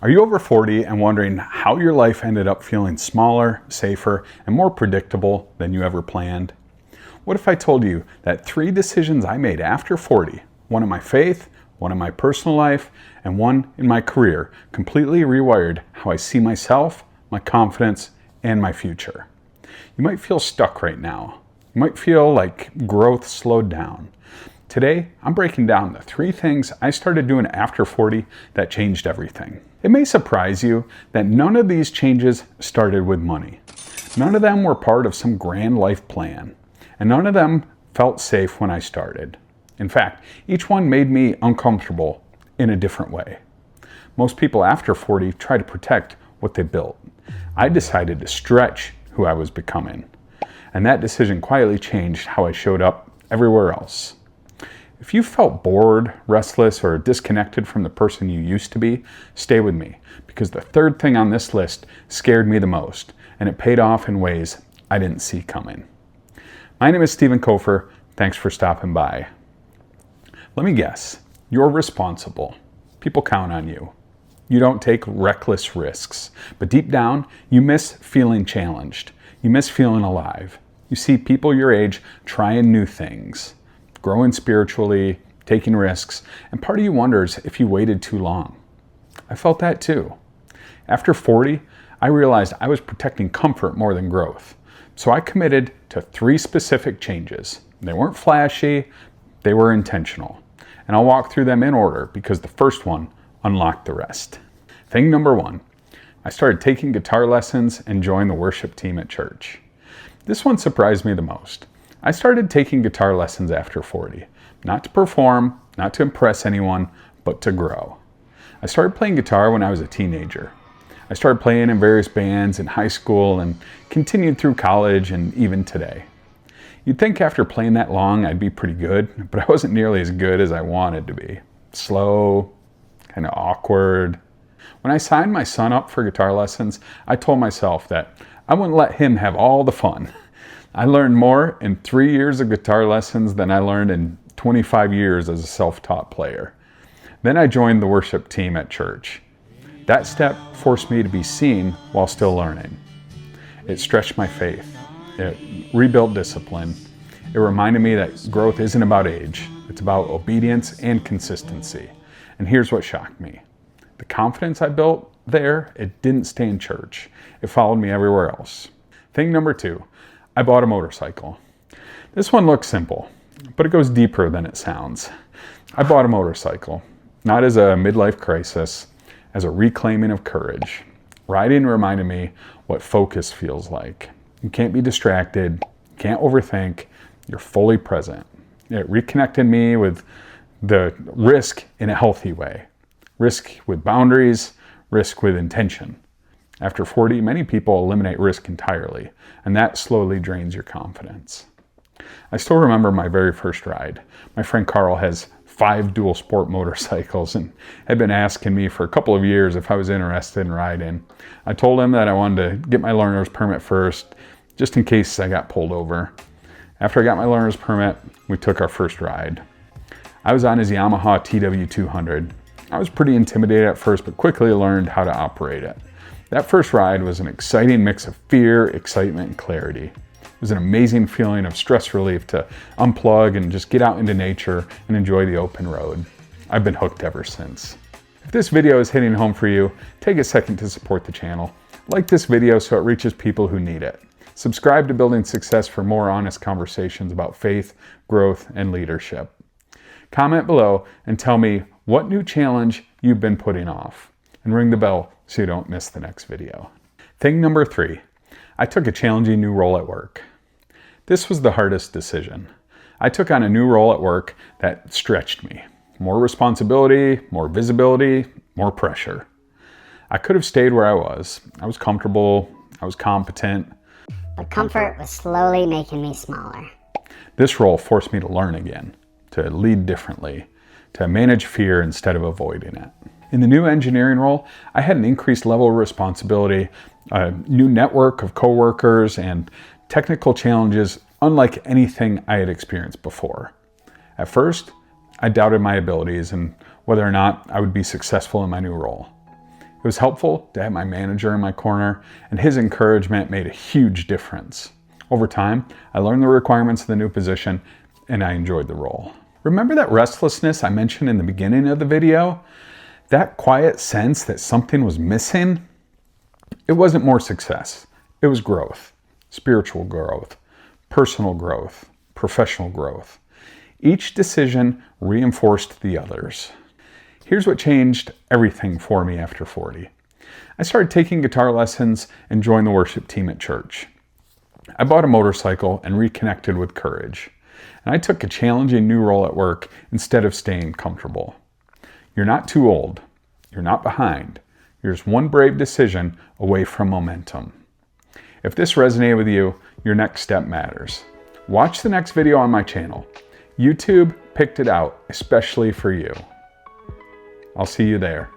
Are you over 40 and wondering how your life ended up feeling smaller, safer, and more predictable than you ever planned? What if I told you that 3 decisions I made after 40, one in my faith, one in my personal life, and one in my career, completely rewired how I see myself, my confidence, and my future? You might feel stuck right now. You might feel like growth slowed down. Today, I'm breaking down the 3 things I started doing after 40 that changed everything. It may surprise you that none of these changes started with money. None of them were part of some grand life plan, and none of them felt safe when I started. In fact, each one made me uncomfortable in a different way. Most people after 40 try to protect what they built. I decided to stretch who I was becoming, and that decision quietly changed how I showed up everywhere else. If you felt bored, restless, or disconnected from the person you used to be, stay with me, because the 3rd thing on this list scared me the most, and it paid off in ways I didn't see coming. My name is Stephen Kofer. Thanks for stopping by. Let me guess, you're responsible. People count on you. You don't take reckless risks, but deep down, you miss feeling challenged. You miss feeling alive. You see people your age trying new things, growing spiritually, taking risks, and part of you wonders if you waited too long. I felt that too. After 40, I realized I was protecting comfort more than growth. So I committed to 3 specific changes. They weren't flashy, they were intentional. And I'll walk through them in order because the first one unlocked the rest. Thing number 1, I started taking guitar lessons and joined the worship team at church. This one surprised me the most. I started taking guitar lessons after 40, not to perform, not to impress anyone, but to grow. I started playing guitar when I was a teenager. I started playing in various bands in high school and continued through college and even today. You'd think after playing that long I'd be pretty good, but I wasn't nearly as good as I wanted to be. Slow, kind of awkward. When I signed my son up for guitar lessons, I told myself that I wouldn't let him have all the fun. I learned more in 3 years of guitar lessons than I learned in 25 years as a self-taught player. Then I joined the worship team at church. That step forced me to be seen while still learning. It stretched my faith. It rebuilt discipline. It reminded me that growth isn't about age. It's about obedience and consistency. And here's what shocked me. The confidence I built there, it didn't stay in church. It followed me everywhere else. Thing number 2. I bought a motorcycle. This one looks simple, but it goes deeper than it sounds. I bought a motorcycle, not as a midlife crisis, as a reclaiming of courage. Riding reminded me what focus feels like. You can't be distracted, can't overthink, you're fully present. It reconnected me with the risk in a healthy way. Risk with boundaries, risk with intention. After 40, many people eliminate risk entirely, and that slowly drains your confidence. I still remember my very first ride. My friend Carl has 5 dual sport motorcycles and had been asking me for a couple of years if I was interested in riding. I told him that I wanted to get my learner's permit first, just in case I got pulled over. After I got my learner's permit, we took our first ride. I was on his Yamaha TW200. I was pretty intimidated at first, but quickly learned how to operate it. That first ride was an exciting mix of fear, excitement, and clarity. It was an amazing feeling of stress relief to unplug and just get out into nature and enjoy the open road. I've been hooked ever since. If this video is hitting home for you, take a second to support the channel. Like this video so it reaches people who need it. Subscribe to Building Success for more honest conversations about faith, growth, and leadership. Comment below and tell me what new challenge you've been putting off. And ring the bell so you don't miss the next video. Thing number 3, I took a challenging new role at work. This was the hardest decision. I took on a new role at work that stretched me. More responsibility, more visibility, more pressure. I could have stayed where I was. I was comfortable, I was competent. But comfort was slowly making me smaller. This role forced me to learn again, to lead differently, to manage fear instead of avoiding it. In the new engineering role, I had an increased level of responsibility, a new network of coworkers, and technical challenges unlike anything I had experienced before. At first, I doubted my abilities and whether or not I would be successful in my new role. It was helpful to have my manager in my corner, and his encouragement made a huge difference. Over time, I learned the requirements of the new position, and I enjoyed the role. Remember that restlessness I mentioned in the beginning of the video? That quiet sense that something was missing? It wasn't more success. It was growth. Spiritual growth, personal growth, professional growth. Each decision reinforced the others. Here's what changed everything for me after 40. I started taking guitar lessons and joined the worship team at church. I bought a motorcycle and reconnected with courage. And I took a challenging new role at work instead of staying comfortable. You're not too old. You're not behind. You're just one brave decision away from momentum. If this resonated with you, your next step matters. Watch the next video on my channel. YouTube picked it out especially for you. I'll see you there.